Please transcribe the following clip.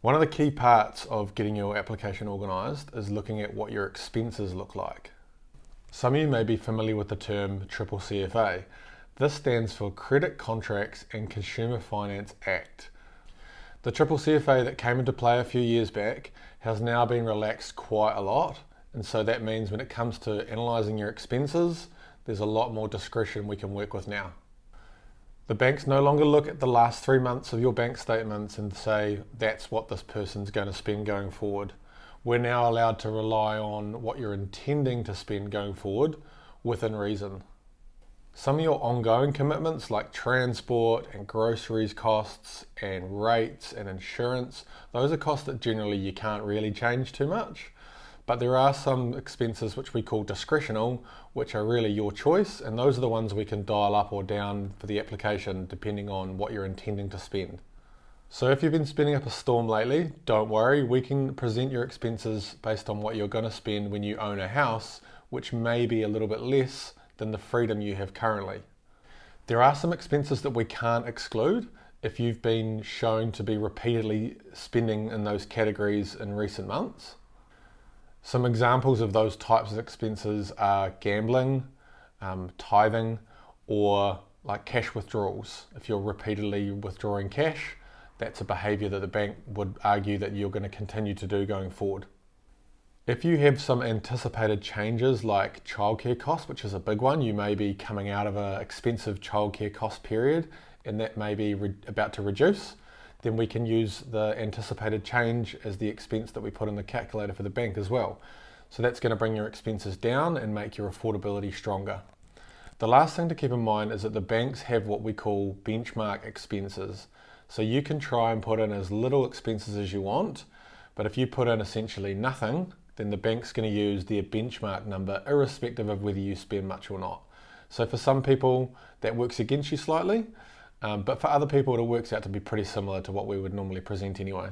One of the key parts of getting your application organised is looking at what your expenses look like. Some of you may be familiar with the term CCCFA. This stands for Credit Contracts and Consumer Finance Act. The CCCFA that came into play a few years back has now been relaxed quite a lot, and so that means when it comes to analysing your expenses, there's a lot more discretion we can work with now. The banks no longer look at the last 3 months of your bank statements and say, that's what this person's going to spend going forward. We're now allowed to rely on what you're intending to spend going forward within reason. Some of your ongoing commitments like transport and groceries costs and rates and insurance, those are costs that generally you can't really change too much. But there are some expenses which we call discretional, which are really your choice, and those are the ones we can dial up or down for the application depending on what you're intending to spend. So if you've been spending up a storm lately, don't worry, we can present your expenses based on what you're going to spend when you own a house, which may be a little bit less than the freedom you have currently. There are some expenses that we can't exclude if you've been shown to be repeatedly spending in those categories in recent months. Some examples of those types of expenses are gambling, tithing, or like cash withdrawals. If you're repeatedly withdrawing cash, that's a behaviour that the bank would argue that you're going to continue to do going forward. If you have some anticipated changes like childcare costs, which is a big one, you may be coming out of an expensive childcare cost period and that may be about to reduce, then we can use the anticipated change as the expense that we put in the calculator for the bank as well. So that's going to bring your expenses down and make your affordability stronger. The last thing to keep in mind is that the banks have what we call benchmark expenses. So you can try and put in as little expenses as you want, but if you put in essentially nothing, then the bank's going to use their benchmark number irrespective of whether you spend much or not. So for some people that works against you slightly, but for other people it works out to be pretty similar to what we would normally present anyway.